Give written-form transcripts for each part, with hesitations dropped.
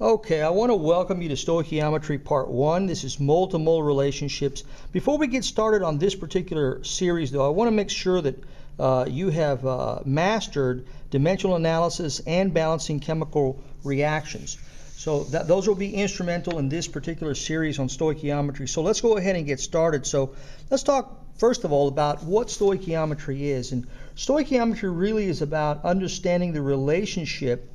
Okay, I want to welcome you to Stoichiometry Part 1. This is mole-to-mole relationships. Before we get started on this particular series, though, I want to make sure that you have mastered dimensional analysis and balancing chemical reactions. So those will be instrumental in this particular series on stoichiometry. So let's go ahead and get started. So let's talk first of all about what stoichiometry is. And stoichiometry really is about understanding the relationship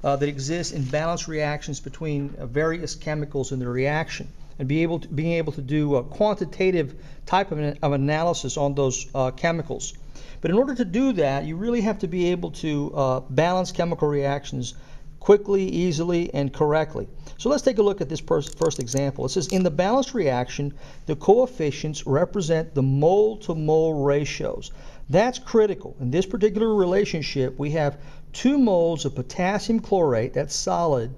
that exists in balanced reactions between various chemicals in the reaction, and being able to do a quantitative type of analysis on those chemicals. But in order to do that, you really have to be able to balance chemical reactions quickly, easily, and correctly. So let's take a look at this first example. It says, in the balanced reaction, the coefficients represent the mole-to-mole ratios. That's critical. In this particular relationship, we have 2 moles of potassium chlorate, that's solid,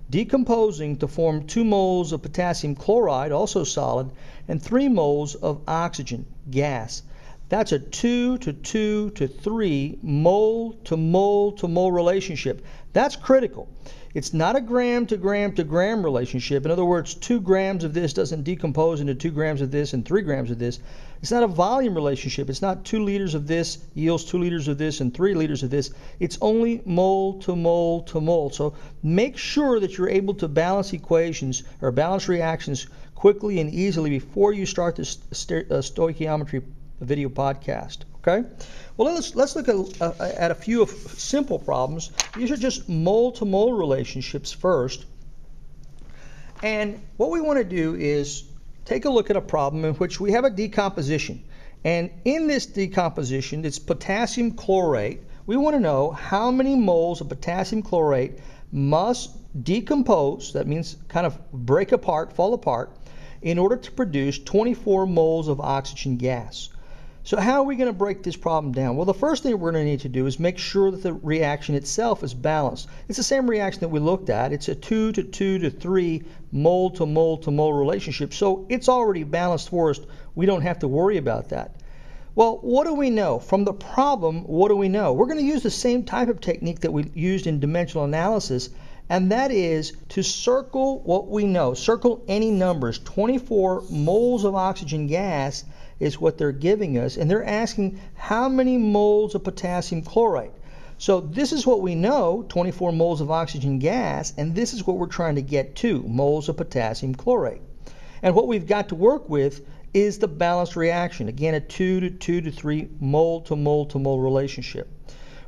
decomposing to form 2 moles of potassium chloride, also solid, and 3 moles of oxygen, gas. That's a 2 to 2 to 3 mole to mole to mole relationship. That's critical. It's not a gram to gram to gram relationship. In other words, 2 grams of this doesn't decompose into 2 grams of this and 3 grams of this. It's not a volume relationship. It's not 2 liters of this yields 2 liters of this and 3 liters of this. It's only mole to mole to mole. So make sure that you're able to balance equations or balance reactions quickly and easily before you start this stoichiometry video podcast. Okay? Well, let's look at a few simple problems. These are just mole-to-mole relationships first. And what we want to do is take a look at a problem in which we have a decomposition. And in this decomposition, it's potassium chlorate. We want to know how many moles of potassium chlorate must decompose, that means kind of break apart, fall apart, in order to produce 24 moles of oxygen gas. So how are we going to break this problem down? Well, the first thing we're going to need to do is make sure that the reaction itself is balanced. It's the same reaction that we looked at. It's a 2 to 2 to 3 mole to mole to mole relationship. So it's already balanced for us. We don't have to worry about that. Well, what do we know? From the problem, what do we know? We're going to use the same type of technique that we used in dimensional analysis, and that is to circle what we know. Circle any numbers. 24 moles of oxygen gas is what they're giving us, and they're asking how many moles of potassium chloride. So this is what we know, 24 moles of oxygen gas, and this is what we're trying to get to, moles of potassium chloride. And what we've got to work with is the balanced reaction. Again, a 2 to 2 to 3 mole to mole to mole relationship.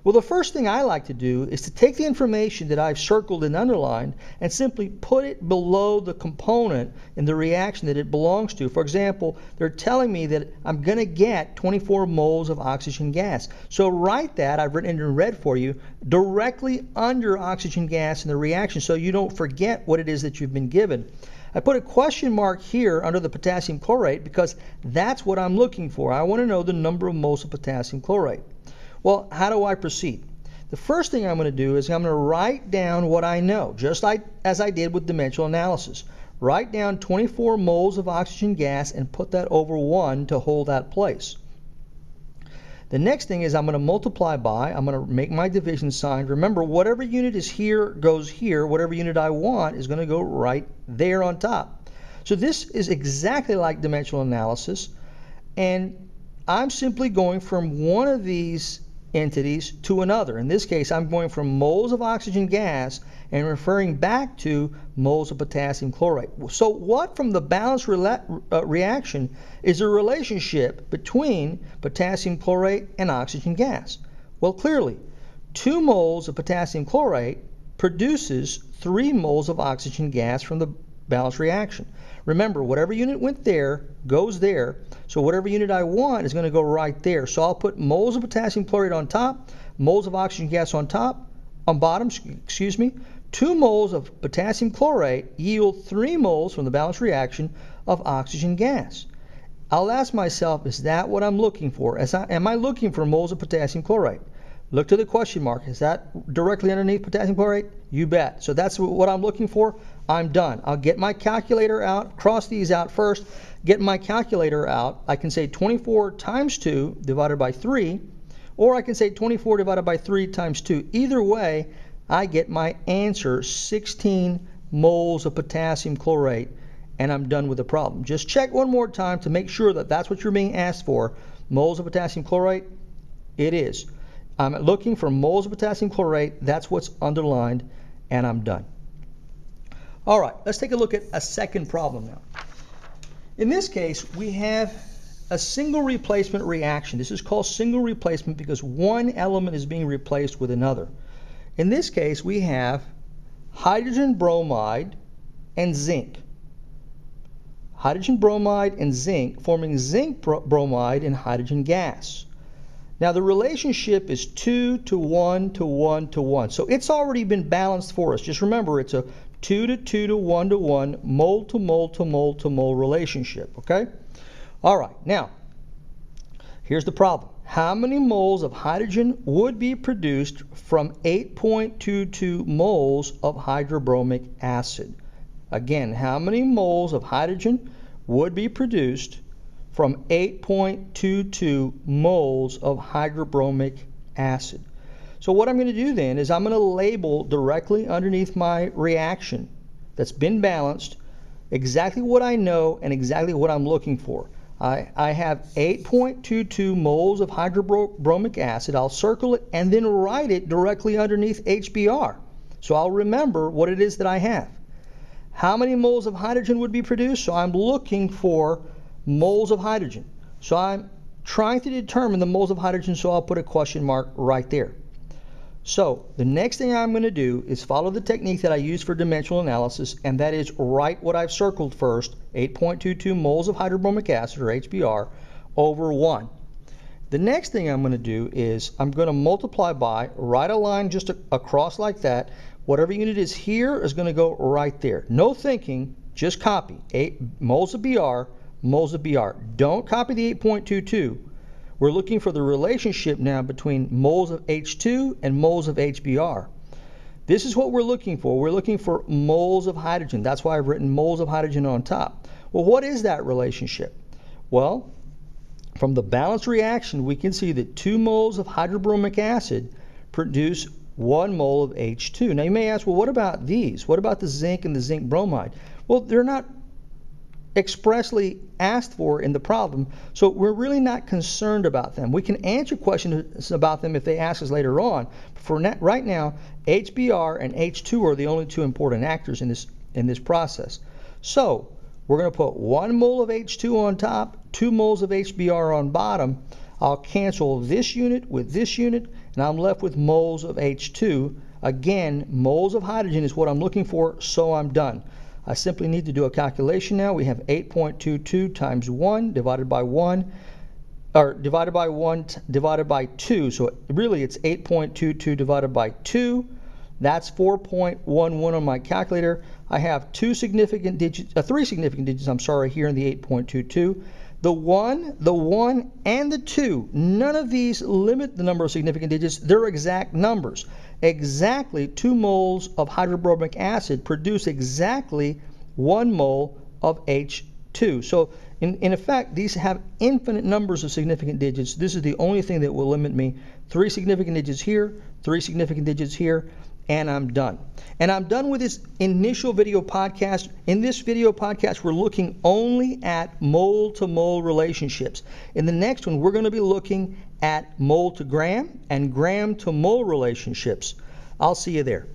Well, the first thing I like to do is to take the information that I've circled and underlined and simply put it below the component in the reaction that it belongs to. For example, they're telling me that I'm going to get 24 moles of oxygen gas. So write that, I've written it in red for you, directly under oxygen gas in the reaction so you don't forget what it is that you've been given. I put a question mark here under the potassium chlorate because that's what I'm looking for. I want to know the number of moles of potassium chlorate. Well, how do I proceed? The first thing I'm going to do is I'm going to write down what I know, just like as I did with dimensional analysis. Write down 24 moles of oxygen gas and put that over 1 to hold that place. The next thing is I'm going to multiply by, I'm going to make my division sign. Remember, whatever unit is here goes here. Whatever unit I want is going to go right there on top. So this is exactly like dimensional analysis, and I'm simply going from one of these entities to another. In this case, I'm going from moles of oxygen gas and referring back to moles of potassium chlorate. So what from the balanced reaction is a relationship between potassium chlorate and oxygen gas? Well, clearly, 2 moles of potassium chlorate produces 3 moles of oxygen gas from the balanced reaction. Remember, whatever unit went there goes there, so whatever unit I want is going to go right there. So I'll put moles of potassium chlorate on top, moles of oxygen gas on bottom, 2 moles of potassium chlorate yield 3 moles from the balanced reaction of oxygen gas. I'll ask myself, is that what I'm looking for? Am I looking for moles of potassium chlorate? Look to the question mark. Is that directly underneath potassium chlorate? You bet. So that's what I'm looking for. I'm done. I'll get my calculator out, cross these out first, get my calculator out. I can say 24 times 2 divided by 3, or I can say 24 divided by 3 times 2. Either way, I get my answer, 16 moles of potassium chlorate, and I'm done with the problem. Just check one more time to make sure that that's what you're being asked for. Moles of potassium chlorate? It is. I'm looking for moles of potassium chlorate. That's what's underlined, and I'm done. All right, let's take a look at a second problem now. In this case, we have a single replacement reaction. This is called single replacement because one element is being replaced with another. In this case, we have hydrogen bromide and zinc. Hydrogen bromide and zinc forming zinc bromide and hydrogen gas. Now the relationship is 2 to 1 to 1 to 1. So it's already been balanced for us. Just remember, it's a 2 to 2 to 1 to 1, mole to mole to mole to mole relationship, okay? All right, now, here's the problem. How many moles of hydrogen would be produced from 8.22 moles of hydrobromic acid? Again, how many moles of hydrogen would be produced from 8.22 moles of hydrobromic acid? So what I'm going to do then is I'm going to label directly underneath my reaction that's been balanced exactly what I know and exactly what I'm looking for. I have 8.22 moles of hydrobromic acid. I'll circle it and then write it directly underneath HBr. So I'll remember what it is that I have. How many moles of hydrogen would be produced? So I'm looking for moles of hydrogen. So I'm trying to determine the moles of hydrogen, so I'll put a question mark right there. So the next thing I'm going to do is follow the technique that I use for dimensional analysis, and that is write what I've circled first, 8.22 moles of hydrobromic acid, or HBr, over 1. The next thing I'm going to do is I'm going to multiply by, write a line just across like that. Whatever unit is here is going to go right there. No thinking, just copy. 8 moles of Br, moles of Br. Don't copy the 8.22. We're looking for the relationship now between moles of H2 and moles of HBr. This is what we're looking for. We're looking for moles of hydrogen. That's why I've written moles of hydrogen on top. Well, what is that relationship? Well, from the balanced reaction, we can see that 2 moles of hydrobromic acid produce 1 mole of H2. Now you may ask, well, what about these? What about the zinc and the zinc bromide? Well, they're not expressly asked for in the problem, so we're really not concerned about them. We can answer questions about them if they ask us later on. For right now, HBr and H2 are the only 2 important actors in this process. So we're going to put 1 mole of H2 on top, 2 moles of HBr on bottom. I'll cancel this unit with this unit, and I'm left with moles of H2. Again, moles of hydrogen is what I'm looking for, so I'm done. I simply need to do a calculation now. We have 8.22 times 1 divided by 1, or divided by 1 divided by 2. So really it's 8.22 divided by 2. That's 4.11 on my calculator. I have 3 significant digits, here in the 8.22. The 1, and the 2, none of these limit the number of significant digits. They're exact numbers. Exactly 2 moles of hydrobromic acid produce exactly 1 mole of H2. So in effect, these have infinite numbers of significant digits. This is the only thing that will limit me. 3 significant digits here, 3 significant digits here, and I'm done. And I'm done with this initial video podcast. In this video podcast, we're looking only at mole-to-mole relationships. In the next one, we're going to be looking at mole to gram and gram to mole relationships. I'll see you there.